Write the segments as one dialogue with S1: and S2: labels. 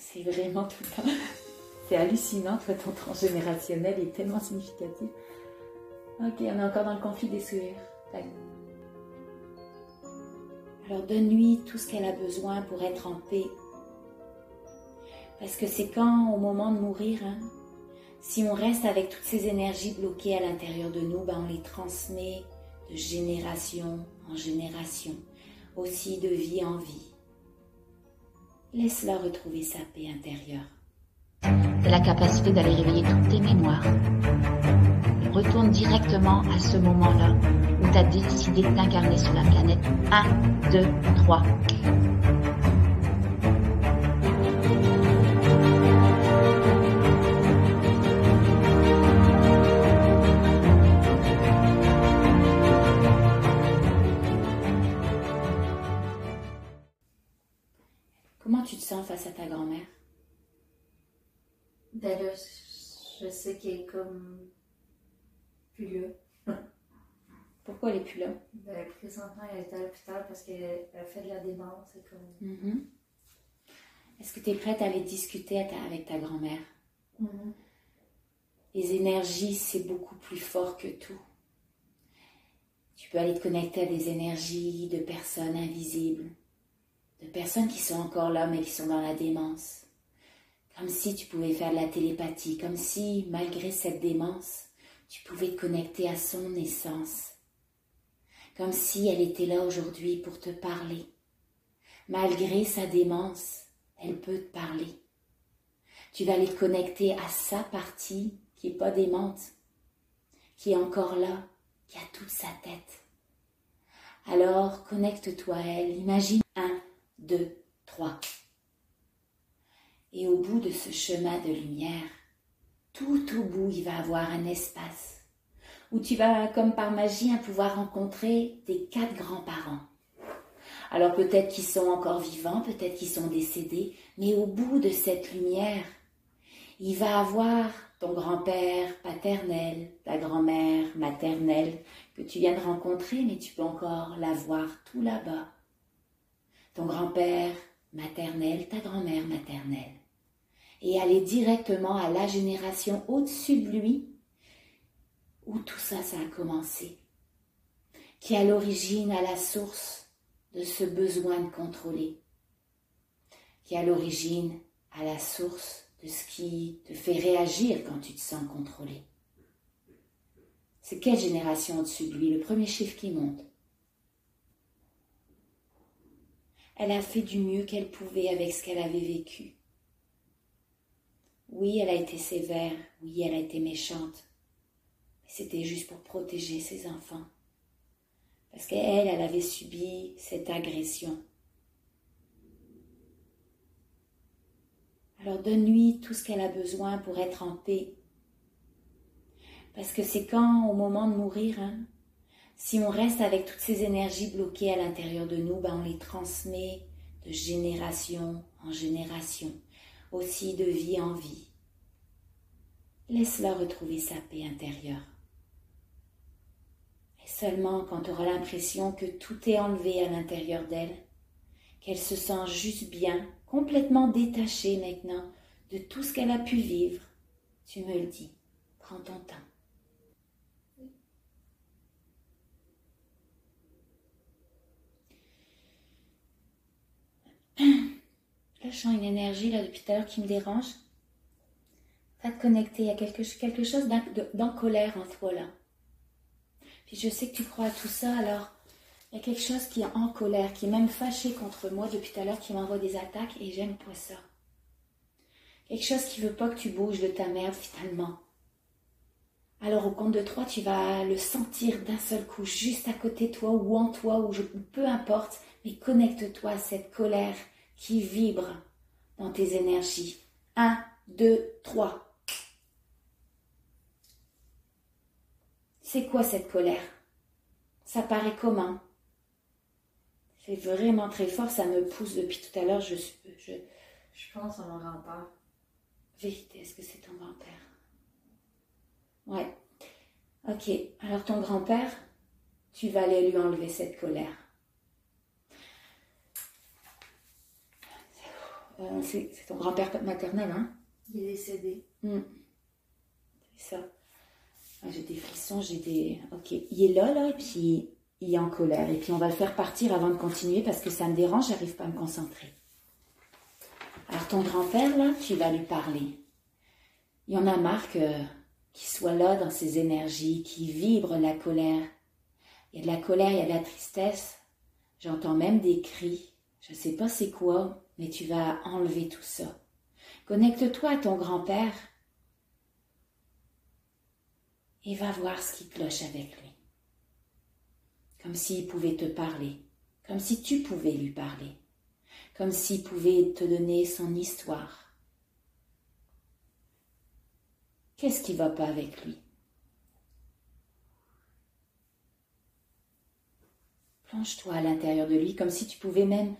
S1: C'est vraiment tout le temps. C'est hallucinant, toi, ton transgénérationnel est tellement significatif. Ok, on est encore dans le conflit des sourires. Alors donne-lui tout ce qu'elle a besoin pour être en paix. Parce que c'est quand, au moment de mourir, si on reste avec toutes ces énergies bloquées à l'intérieur de nous, on les transmet de génération en génération, aussi de vie en vie. Laisse-la retrouver sa paix intérieure.
S2: C'est la capacité d'aller réveiller toutes tes mémoires. Retourne directement à ce moment-là où tu as décidé de t'incarner sur la planète. 1, 2, 3.
S1: Comment tu te sens face à ta grand-mère?
S3: Ben là, je sais qu'elle est comme plus là.
S1: Pourquoi elle n'est plus là?
S3: Ben, présentement, elle est à l'hôpital parce qu'elle fait de la démence. Et comme...
S1: Est-ce que tu es prête à aller discuter avec ta grand-mère?
S3: Mm-hmm.
S1: Les énergies, c'est beaucoup plus fort que tout. Tu peux aller te connecter à des énergies de personnes invisibles, de personnes qui sont encore là mais qui sont dans la démence. Comme si tu pouvais faire de la télépathie, comme si, malgré cette démence, tu pouvais te connecter à son essence. Comme si elle était là aujourd'hui pour te parler. Malgré sa démence, elle peut te parler. Tu vas aller te connecter à sa partie qui n'est pas démente, qui est encore là, qui a toute sa tête. Alors, connecte-toi à elle. Imagine 1, 2, 3. Et au bout de ce chemin de lumière, tout au bout, il va y avoir un espace où tu vas, comme par magie, pouvoir rencontrer tes 4 grands-parents. Alors peut-être qu'ils sont encore vivants, peut-être qu'ils sont décédés, mais au bout de cette lumière, il va avoir ton grand-père paternel, ta grand-mère maternelle, que tu viens de rencontrer, mais tu peux encore la voir tout là-bas. Ton grand-père maternel, ta grand-mère maternelle. Et aller directement à la génération au-dessus de lui, où tout ça a commencé, qui est à l'origine, à la source de ce besoin de contrôler, qui est à l'origine, à la source de ce qui te fait réagir quand tu te sens contrôlé. C'est quelle génération au-dessus de lui? Le premier chiffre qui monte. Elle a fait du mieux qu'elle pouvait avec ce qu'elle avait vécu. Oui, elle a été sévère, oui, elle a été méchante, mais c'était juste pour protéger ses enfants. Parce qu'elle avait subi cette agression. Alors donne-lui tout ce qu'elle a besoin pour être en paix. Parce que c'est quand, au moment de mourir, si on reste avec toutes ces énergies bloquées à l'intérieur de nous, on les transmet de génération en génération, aussi de vie en vie. Laisse-la retrouver sa paix intérieure. Et seulement quand tu auras l'impression que tout est enlevé à l'intérieur d'elle, qu'elle se sent juste bien, complètement détachée maintenant de tout ce qu'elle a pu vivre, tu me le dis. Prends ton temps. Là, je sens une énergie là, depuis tout à l'heure qui me dérange. Va te connecter, il y a quelque chose d'en colère en toi là. Puis je sais que tu crois à tout ça, alors il y a quelque chose qui est en colère, qui est même fâché contre moi depuis tout à l'heure, qui m'envoie des attaques et j'aime pas ça. Quelque chose qui veut pas que tu bouges de ta merde finalement. Alors au compte de 3, tu vas le sentir d'un seul coup, juste à côté de toi ou en toi, ou peu importe, mais connecte-toi à cette colère qui vibre dans tes énergies. 1, 2, 3. C'est quoi cette colère? Ça paraît comment? C'est vraiment très fort, ça me pousse depuis tout à l'heure. Je
S3: pense à mon grand-père.
S1: Vérité, est-ce que c'est ton grand-père? Ouais. Ok, alors ton grand-père, tu vas aller lui enlever cette colère. C'est ton grand-père maternel, hein?
S3: Il est décédé.
S1: C'est ça. J'ai des frissons, Ok, il est là, et puis il est en colère. Et puis on va le faire partir avant de continuer parce que ça me dérange, j'arrive pas à me concentrer. Alors ton grand-père, là, tu vas lui parler. Il y en a marre qu'il soit là dans ses énergies, qu'il vibre la colère. Il y a de la colère, il y a de la tristesse. J'entends même des cris. Je sais pas c'est quoi, mais tu vas enlever tout ça. Connecte-toi à ton grand-père et va voir ce qui cloche avec lui. Comme s'il pouvait te parler, comme si tu pouvais lui parler, comme s'il pouvait te donner son histoire. Qu'est-ce qui ne va pas avec lui? Plonge-toi à l'intérieur de lui, comme si tu pouvais même,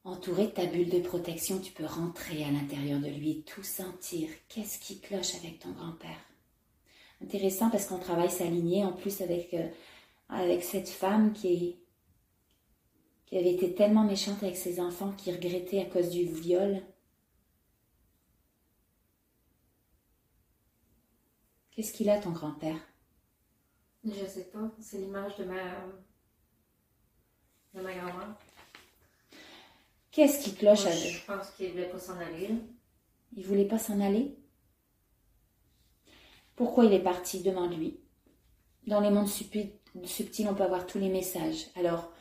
S1: entouré de ta bulle de protection, tu peux rentrer à l'intérieur de lui et tout sentir. Qu'est-ce qui cloche avec ton grand-père? Intéressant parce qu'on travaille s'aligner en plus avec cette femme qui avait été tellement méchante avec ses enfants, qui regrettait à cause du viol. Qu'est-ce qu'il a, ton grand-père?
S3: Je sais pas, c'est l'image de ma grand-mère.
S1: Qu'est-ce qui cloche avec?
S3: Je pense qu'il voulait pas s'en aller.
S1: Il voulait pas s'en aller? Pourquoi il est parti? Demande-lui. Dans les mondes subtils, on peut avoir tous les messages. Alors,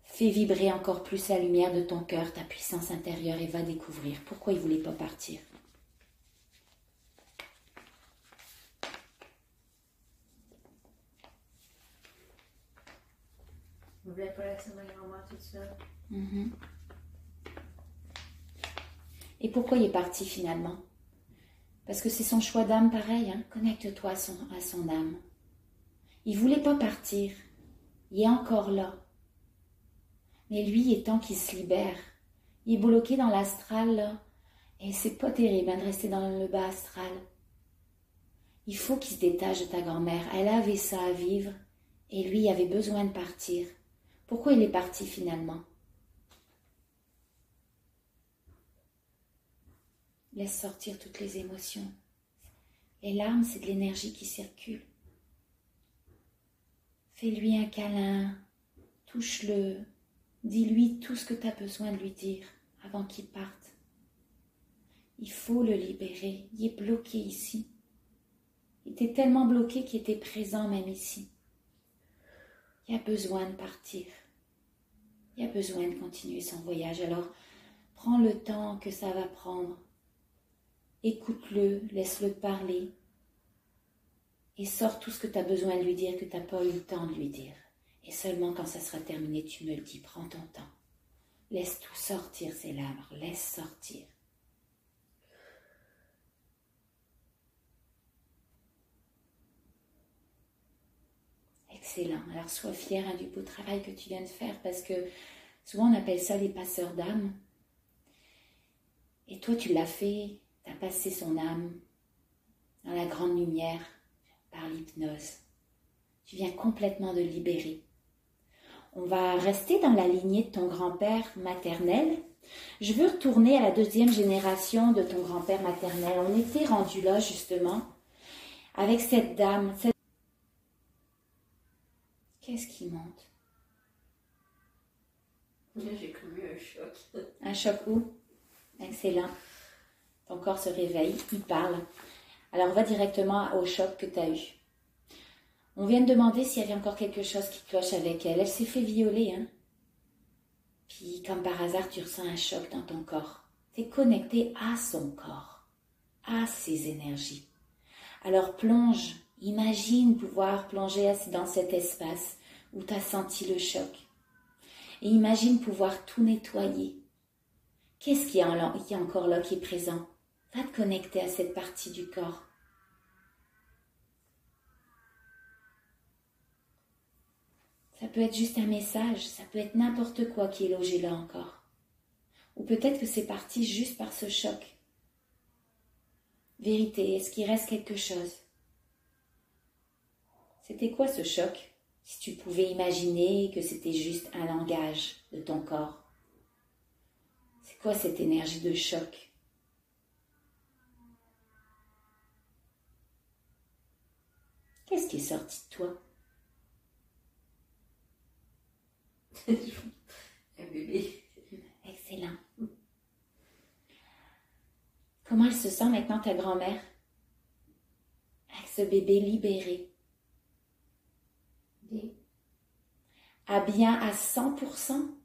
S1: fais vibrer encore plus la lumière de ton cœur, ta puissance intérieure, et va découvrir pourquoi il voulait pas partir.
S3: Je ne voulais pas laisser ma grand-mère toute seule.
S1: Et pourquoi il est parti finalement? Parce que c'est son choix d'âme pareil, hein? Connecte-toi à son âme. Il ne voulait pas partir, il est encore là. Mais lui, il est temps qu'il se libère. Il est bloqué dans l'astral, là. Et c'est pas terrible de rester dans le bas astral. Il faut qu'il se détache de ta grand-mère. Elle avait ça à vivre et lui, il avait besoin de partir. Pourquoi il est parti finalement? Laisse sortir toutes les émotions. Les larmes, c'est de l'énergie qui circule. Fais-lui un câlin, touche-le, dis-lui tout ce que tu as besoin de lui dire avant qu'il parte. Il faut le libérer, il est bloqué ici. Il était tellement bloqué qu'il était présent même ici. Il a besoin de partir. Il a besoin de continuer son voyage. Alors, prends le temps que ça va prendre. Écoute-le, laisse-le parler. Et sors tout ce que tu as besoin de lui dire, que tu n'as pas eu le temps de lui dire. Et seulement quand ça sera terminé, tu me le dis. Prends ton temps. Laisse tout sortir, ces larmes. Laisse sortir. Excellent. Alors, sois fier du beau travail que tu viens de faire parce que souvent on appelle ça les passeurs d'âme. Et toi, tu l'as fait. Tu as passé son âme dans la grande lumière par l'hypnose. Tu viens complètement de libérer. On va rester dans la lignée de ton grand-père maternel. Je veux retourner à la deuxième génération de ton grand-père maternel. On était rendu là, justement, avec cette dame. Qu'est-ce qui monte?
S3: Là, j'ai connu un choc.
S1: Un choc où? Excellent. Ton corps se réveille, il parle. Alors, on va directement au choc que tu as eu. On vient de demander s'il y avait encore quelque chose qui cloche avec elle. Elle s'est fait violer, hein? Puis, comme par hasard, tu ressens un choc dans ton corps. Tu es connecté à son corps, à ses énergies. Alors, plonge, imagine pouvoir plonger dans cet espace où tu as senti le choc. Et imagine pouvoir tout nettoyer. Qu'est-ce qu'il y a encore là qui est présent? Va te connecter à cette partie du corps. Ça peut être juste un message, ça peut être n'importe quoi qui est logé là encore. Ou peut-être que c'est parti juste par ce choc. Vérité, est-ce qu'il reste quelque chose? C'était quoi ce choc? Si tu pouvais imaginer que c'était juste un langage de ton corps. C'est quoi cette énergie de choc? Qu'est-ce qui est sorti de toi?
S3: Un bébé.
S1: Excellent. Comment elle se sent maintenant, ta grand-mère? Avec ce bébé libéré.
S3: Bien.
S1: Bien à 100%?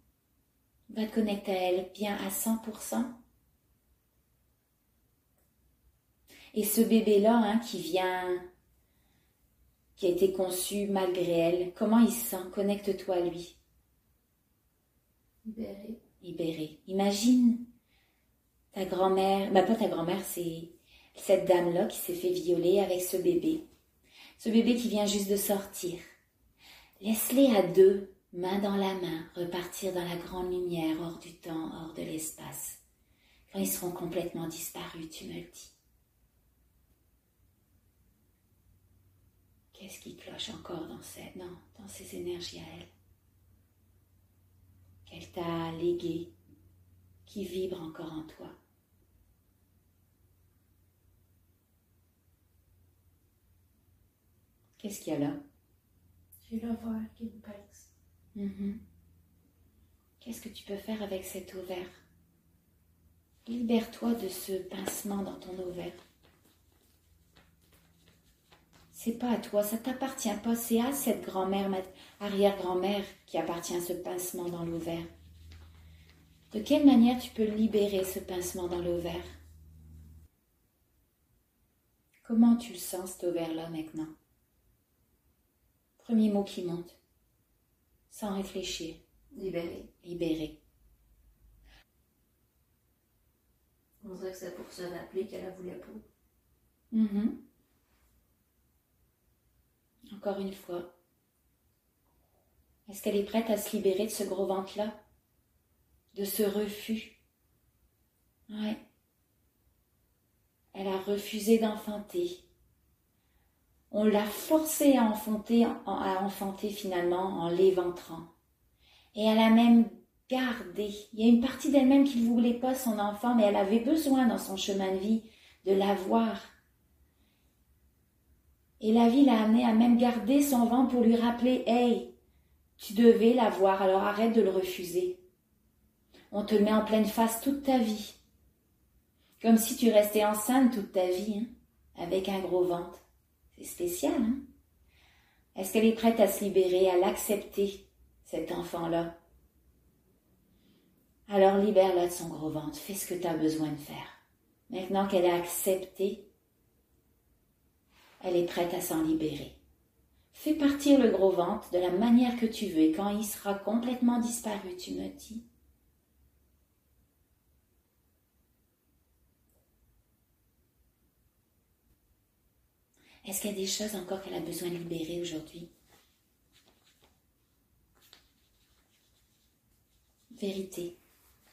S1: Va te connecter à elle bien à 100%. Et ce bébé-là, hein, qui a été conçu malgré elle, comment il se sent? Connecte-toi à lui.
S3: Libéré.
S1: Libéré. Imagine ta grand-mère, pas ta grand-mère, c'est cette dame-là qui s'est fait violer avec ce bébé. Ce bébé qui vient juste de sortir. Laisse-les à deux, main dans la main, repartir dans la grande lumière, hors du temps, hors de l'espace. Quand ils seront complètement disparus, tu me le dis. Qu'est-ce qui cloche encore dans ces énergies à elle? Qu'elle t'a légué, qui vibre encore en toi. Qu'est-ce qu'il y a là?
S3: J'ai l'ovaire qui me pèse.
S1: Qu'est-ce que tu peux faire avec cet ovaire? Libère-toi de ce pincement dans ton ovaire. C'est pas à toi, ça t'appartient pas, c'est à cette grand-mère, arrière-grand-mère qui appartient ce pincement dans l'ovaire. De quelle manière tu peux libérer ce pincement dans l'ovaire? Comment tu le sens cet ovaire-là maintenant? Premier mot qui monte, sans réfléchir.
S3: Libéré.
S1: Libéré.
S3: On dirait que c'est pour se rappeler qu'elle ne voulait pas.
S1: Encore une fois. Est-ce qu'elle est prête à se libérer de ce gros ventre-là? De ce refus? Ouais. Elle a refusé d'enfanter. On l'a forcée à enfanter finalement en l'éventrant. Et elle a même gardé. Il y a une partie d'elle-même qui ne voulait pas son enfant, mais elle avait besoin dans son chemin de vie de l'avoir. Et la vie l'a amenée à même garder son ventre pour lui rappeler « Hey, tu devais l'avoir, alors arrête de le refuser. On te le met en pleine face toute ta vie. » Comme si tu restais enceinte toute ta vie, hein, avec un gros ventre. C'est spécial, hein? Est-ce qu'elle est prête à se libérer, à l'accepter, cet enfant-là? Alors libère-la de son gros ventre, fais ce que tu as besoin de faire. Maintenant qu'elle a accepté, elle est prête à s'en libérer. Fais partir le gros ventre de la manière que tu veux et quand il sera complètement disparu, tu me dis. Est-ce qu'il y a des choses encore qu'elle a besoin de libérer aujourd'hui? Vérité.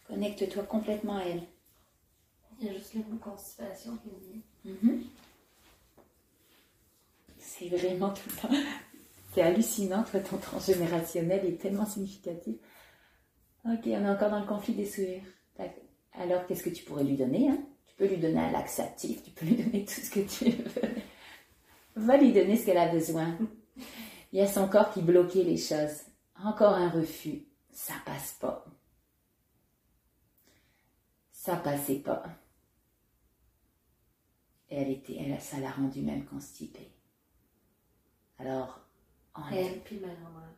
S1: Connecte-toi complètement à elle.
S3: Il y a juste le mot constipation qui me vient.
S1: C'est vraiment tout le temps. C'est hallucinant, toi, ton transgénérationnel est tellement significatif. Ok, on est encore dans le conflit des sourires. Alors, qu'est-ce que tu pourrais lui donner, hein? Tu peux lui donner un laxatif, tu peux lui donner tout ce que tu veux. Va lui donner ce qu'elle a besoin. Il y a son corps qui bloquait les choses. Encore un refus. Ça passe pas. Ça passait pas. Et ça l'a rendue même constipée. Alors,
S3: elle puis ma grand-mère.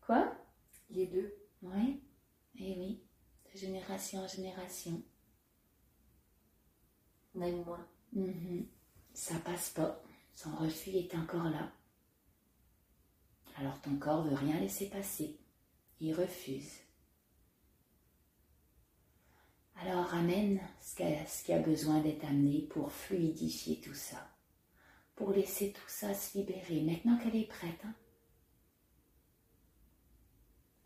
S1: Quoi?
S3: Les deux.
S1: Oui, et oui, de génération en génération.
S3: Même moi.
S1: Ça passe pas. Son refus est encore là. Alors ton corps veut rien laisser passer. Il refuse. Alors ramène ce qui a besoin d'être amené pour fluidifier tout ça. Pour laisser tout ça se libérer. Maintenant qu'elle est prête, hein?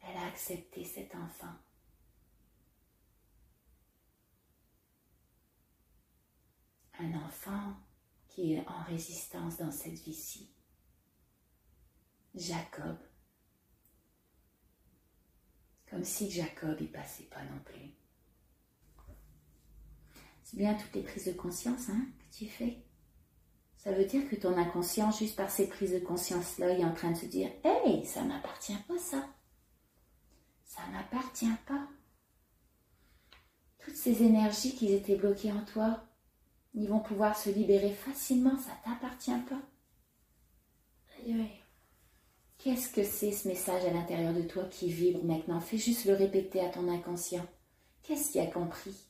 S1: Elle a accepté cet enfant. Un enfant qui est en résistance dans cette vie-ci. Jacob. Comme si Jacob y passait pas non plus. C'est bien toutes les prises de conscience que tu fais. Ça veut dire que ton inconscient, juste par ces prises de conscience-là, il est en train de se dire « Hey, ça ne m'appartient pas ça. Ça ne m'appartient pas. » Toutes ces énergies qui étaient bloquées en toi, ils vont pouvoir se libérer facilement, ça ne t'appartient pas. Aïe, aïe. Qu'est-ce que c'est ce message à l'intérieur de toi qui vibre maintenant? Fais juste le répéter à ton inconscient. Qu'est-ce qu'il a compris?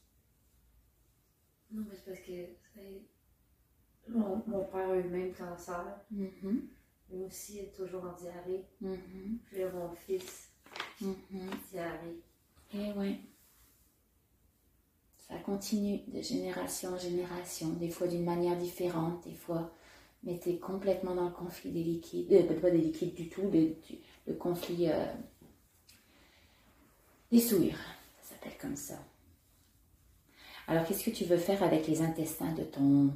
S3: Non, mais c'est parce que mon père a eu le même cancer. Lui aussi est toujours en diarrhée. Puis là, mon fils, diarrhée.
S1: Eh ouais. Ça continue de génération en génération, des fois d'une manière différente, des fois, mais tu es complètement dans le conflit des liquides, pas des liquides du tout, le conflit des souillures, ça s'appelle comme ça. Alors, qu'est-ce que tu veux faire avec les intestins de ton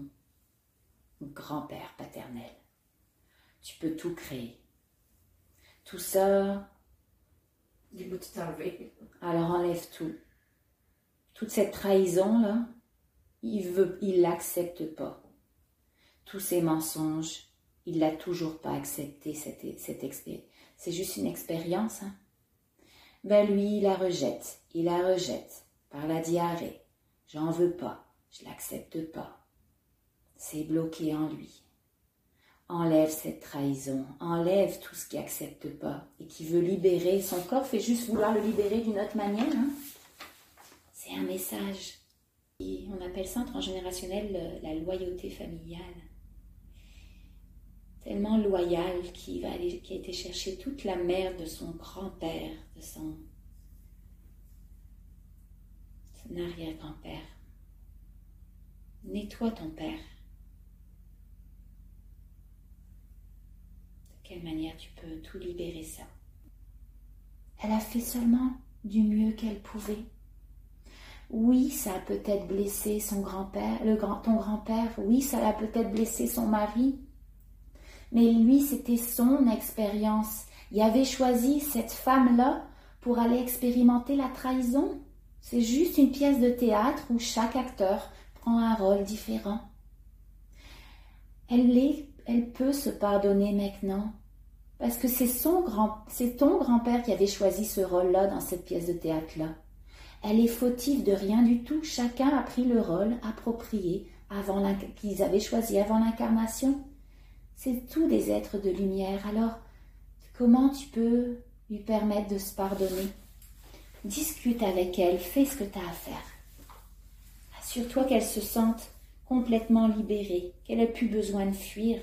S1: grand-père paternel? Tu peux tout créer. Tout ça...
S3: Il veut tout enlever.
S1: Alors, enlève tout. Toute cette trahison-là, il l'accepte pas. Tous ces mensonges, il l'a toujours pas accepté, cette expérience. C'est juste une expérience. Ben lui, il la rejette par la diarrhée. J'en veux pas, je l'accepte pas. C'est bloqué en lui. Enlève cette trahison, enlève tout ce qu'il accepte pas et qui veut libérer. Son corps fait juste vouloir le libérer d'une autre manière. C'est un message. Et on appelle ça en transgénérationnel la loyauté familiale. Tellement loyal qui a été chercher toute la merde de son grand-père, de son arrière-grand-père. Nettoie ton père. De quelle manière tu peux tout libérer ça? Elle a fait seulement du mieux qu'elle pouvait. Oui, ça a peut-être blessé son grand-père, ton grand-père. Oui, ça a peut-être blessé son mari. Mais lui, c'était son expérience. Il avait choisi cette femme-là pour aller expérimenter la trahison. C'est juste une pièce de théâtre où chaque acteur prend un rôle différent. Elle peut se pardonner maintenant. Parce que c'est ton grand-père qui avait choisi ce rôle-là dans cette pièce de théâtre-là. Elle est fautive de rien du tout. Chacun a pris le rôle approprié qu'ils avaient choisi avant l'incarnation. C'est tous des êtres de lumière. Alors, comment tu peux lui permettre de se pardonner? Discute avec elle, fais ce que tu as à faire. Assure-toi qu'elle se sente complètement libérée, qu'elle n'a plus besoin de fuir.